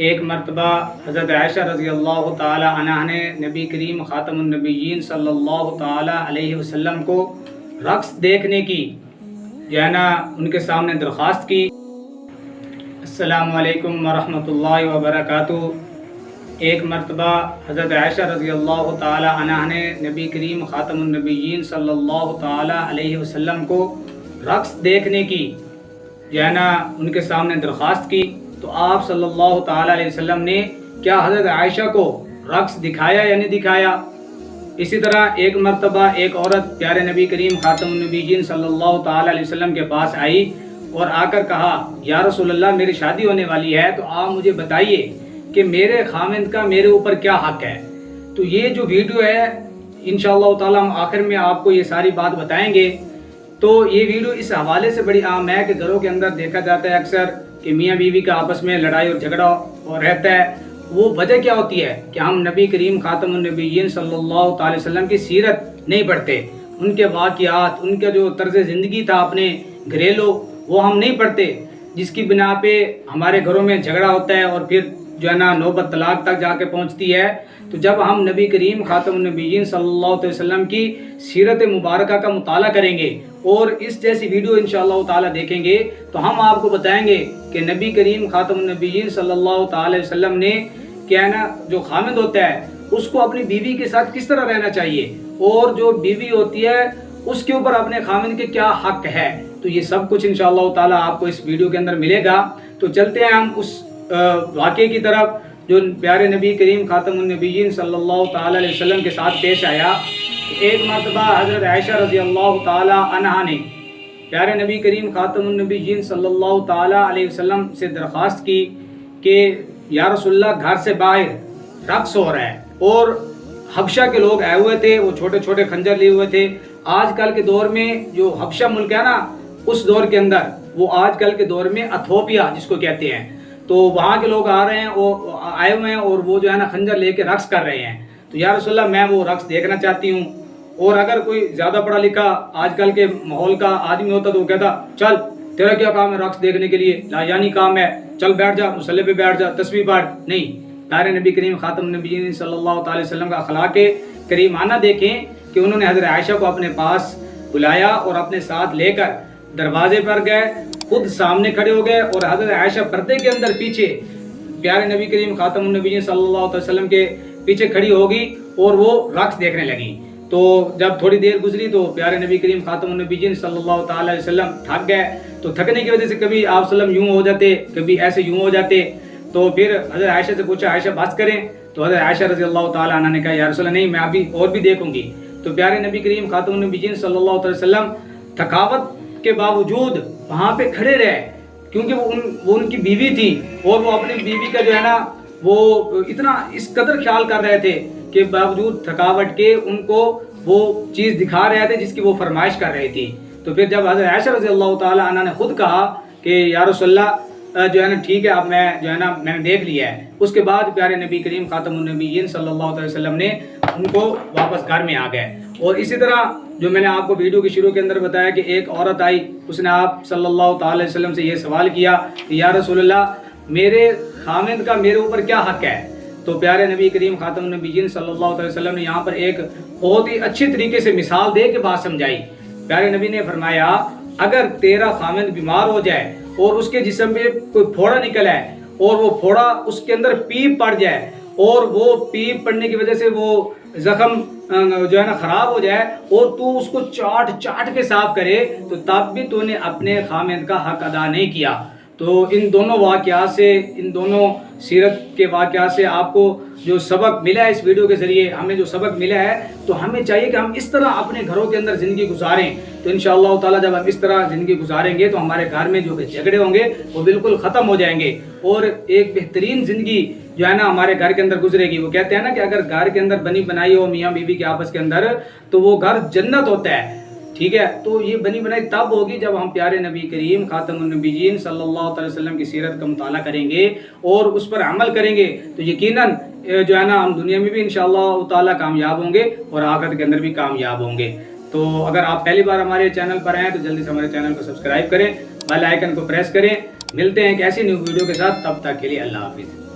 ایک مرتبہ حضرت عائشہ رضی اللہ تعالی عنہا نے نبی کریم خاتم النبیین صلی اللہ تعالی علیہ وسلم کو رقص دیکھنے کی ان کے سامنے درخواست کی۔ السلام علیکم ورحمۃ اللہ وبرکاتہ۔ ایک مرتبہ حضرت عائشہ رضی اللہ تعالی عنہا نے نبی کریم خاتم النبیین صلی اللہ تعالی علیہ وسلم کو رقص دیکھنے کی ان کے سامنے درخواست کی، تو آپ صلی اللہ تعالی علیہ وسلم نے کیا حضرت عائشہ کو رقص دکھایا یا نہیں دکھایا؟ اسی طرح ایک مرتبہ ایک عورت پیارے نبی کریم خاتم النبیین صلی اللہ تعالی علیہ وسلم کے پاس آئی اور آ کر کہا، یا رسول اللہ میری شادی ہونے والی ہے، تو آپ مجھے بتائیے کہ میرے خاوند کا میرے اوپر کیا حق ہے۔ تو یہ جو ویڈیو ہے انشاءاللہ تعالی ہم آخر میں آپ کو یہ ساری بات بتائیں گے۔ تو یہ ویڈیو اس حوالے سے بڑی عام ہے کہ گھروں کے اندر دیکھا جاتا ہے اکثر کہ میاں بیوی کا آپس میں لڑائی اور جھگڑا اور رہتا ہے۔ وہ وجہ کیا ہوتی ہے کہ ہم نبی کریم خاتم النبیین صلی اللہ تعالی وسلم کی سیرت نہیں پڑھتے، ان کے واقعات، ان کا جو طرز زندگی تھا اپنے گھریلو، وہ ہم نہیں پڑھتے، جس کی بنا پہ ہمارے گھروں میں جھگڑا ہوتا ہے اور پھر نوبت طلاق تک جا کے پہنچتی ہے۔ تو جب ہم نبی کریم خاتم النبیین صلی اللہ علیہ وسلم کی سیرت مبارکہ کا مطالعہ کریں گے اور اس جیسی ویڈیو انشاءاللہ تعالی دیکھیں گے تو ہم آپ کو بتائیں گے کہ نبی کریم خاتم النبیین صلی اللہ تعالی وسلم نے جو خامد ہوتا ہے اس کو اپنی بیوی کے ساتھ کس طرح رہنا چاہیے، اور جو بیوی ہوتی ہے اس کے اوپر اپنے خامد کے کیا حق ہے۔ تو یہ سب کچھ انشاءاللہ تعالی آپ کو اس ویڈیو کے اندر ملے گا۔ تو چلتے ہیں ہم اس واقعے کی طرف جو پیارے نبی کریم خاتم النبیین صلی اللہ تعالی علیہ وسلم کے ساتھ پیش آیا۔ ایک مرتبہ حضرت عائشہ رضی اللہ تعالی عنہا نے پیارے نبی کریم خاتم النبیین صلی اللہ تعالی علیہ وسلم سے درخواست کی کہ یا رسول اللہ گھر سے باہر رقص ہو رہا ہے، اور حبشہ کے لوگ آئے ہوئے تھے، وہ چھوٹے چھوٹے خنجر لیے ہوئے تھے۔ آج کل کے دور میں جو حبشہ ملک ہے نا، اس دور کے اندر وہ آج کل کے دور میں ایتھوپیا جس کو کہتے ہیں، تو وہاں کے لوگ آ رہے ہیں، آئے ہوئے ہیں اور وہ خنجر لے کے رقص کر رہے ہیں۔ تو یا رسول اللہ میں وہ رقص دیکھنا چاہتی ہوں۔ اور اگر کوئی زیادہ پڑھا لکھا آج کل کے ماحول کا آدمی ہوتا تو وہ کہتا، چل تیرا کیا کام ہے رقص دیکھنے کے لیے، لاجانی کام ہے، چل بیٹھ جا مصلی پہ بیٹھ جا تسبیح پڑھ۔ نہیں، پیارے نبی کریم خاتم النبیین صلی اللہ تعالی وسلم کا اخلاق کریمانہ دیکھیں کہ انہوں نے حضرت عائشہ کو اپنے پاس بلایا اور اپنے ساتھ لے کر دروازے پر گئے، خود سامنے کھڑے ہو گئے اور حضرت عائشہ پردے کے اندر پیچھے پیارے نبی کریم خاتم النبیین صلی اللہ علیہ وسلم کے پیچھے کھڑی ہوگی اور وہ رقص دیکھنے لگی۔ تو جب تھوڑی دیر گزری تو پیارے نبی کریم خاتم النبیین صلی اللہ تعالی علیہ وسلم تھک گئے، تو تھکنے کی وجہ سے کبھی آپ صلی اللہ علیہ وسلم یوں ہو جاتے، کبھی ایسے یوں ہو جاتے۔ تو پھر حضرت عائشہ سے پوچھا، عائشہ بس کریں؟ تو حضرت عائشہ رضی اللہ تعالی عنہ نے کہا، یا رسول اللہ نہیں، میں ابھی اور بھی دیکھوں گی۔ تو پیارے نبی کریم خاتم النبیین صلی اللہ علیہ وسلم تھکاوٹ کے باوجود وہاں پہ کھڑے رہے، کیونکہ وہ ان کی بیوی تھی اور وہ اپنی بیوی کا وہ اتنا اس قدر خیال کر رہے تھے کہ باوجود تھکاوٹ کے ان کو وہ چیز دکھا رہے تھے جس کی وہ فرمائش کر رہی تھی۔ تو پھر جب حضرت عائشہ رضی اللہ تعالی عنہ نے خود کہا کہ یا رسول اللہ ٹھیک ہے، اب میں میں نے دیکھ لیا ہے، اس کے بعد پیارے نبی کریم خاتم النبیین صلی اللہ علیہ وسلم نے ان کو واپس گھر میں آ گئے۔ اور اسی طرح جو میں نے آپ کو ویڈیو کے شروع کے اندر بتایا کہ ایک عورت آئی، اس نے آپ صلی اللہ تعالی وسلم سے یہ سوال کیا کہ یا رسول اللہ میرے خامند کا میرے اوپر کیا حق ہے؟ تو پیارے نبی کریم خاتم النبیین صلی اللہ علیہ وسلم نے یہاں پر ایک بہت ہی اچھی طریقے سے مثال دے کے بات سمجھائی۔ پیارے نبی نے فرمایا، اگر تیرا خامند بیمار ہو جائے اور اس کے جسم میں کوئی پھوڑا نکل ہے اور وہ پھوڑا اس کے اندر پیپ پڑ جائے اور وہ پیپ پڑنے کی وجہ سے وہ زخم خراب ہو جائے اور تو اس کو چاٹ کے صاف کرے، تو تب بھی تو نے اپنے خامند کا حق ادا نہیں کیا۔ تو ان دونوں واقعات سے، ان دونوں سیرت کے واقعات سے آپ کو جو سبق ملا ہے اس ویڈیو کے ذریعے، ہمیں جو سبق ملا ہے، تو ہمیں چاہیے کہ ہم اس طرح اپنے گھروں کے اندر زندگی گزاریں۔ تو انشاءاللہ تعالیٰ جب ہم اس طرح زندگی گزاریں گے تو ہمارے گھر میں جو جھگڑے ہوں گے وہ بالکل ختم ہو جائیں گے اور ایک بہترین زندگی ہمارے گھر کے اندر گزرے گی۔ وہ کہتے ہیں نا کہ اگر گھر کے اندر بنی بنائی ہو میاں بیوی کے آپس کے اندر تو وہ گھر جنت ہوتا ہے، ٹھیک ہے؟ تو یہ بنی بنائی تب ہوگی جب ہم پیارے نبی کریم خاتم النبیین صلی اللہ علیہ وسلم کی سیرت کا مطالعہ کریں گے اور اس پر عمل کریں گے، تو یقیناً ہم دنیا میں بھی انشاءاللہ تعالیٰ کامیاب ہوں گے اور آخرت کے اندر بھی کامیاب ہوں گے۔ تو اگر آپ پہلی بار ہمارے چینل پر ہیں تو جلدی سے ہمارے چینل کو سبسکرائب کریں، بیل آئیکن کو پریس کریں۔ ملتے ہیں ایک ایسی نیو ویڈیو کے ساتھ، تب تک کے لیے اللہ حافظ۔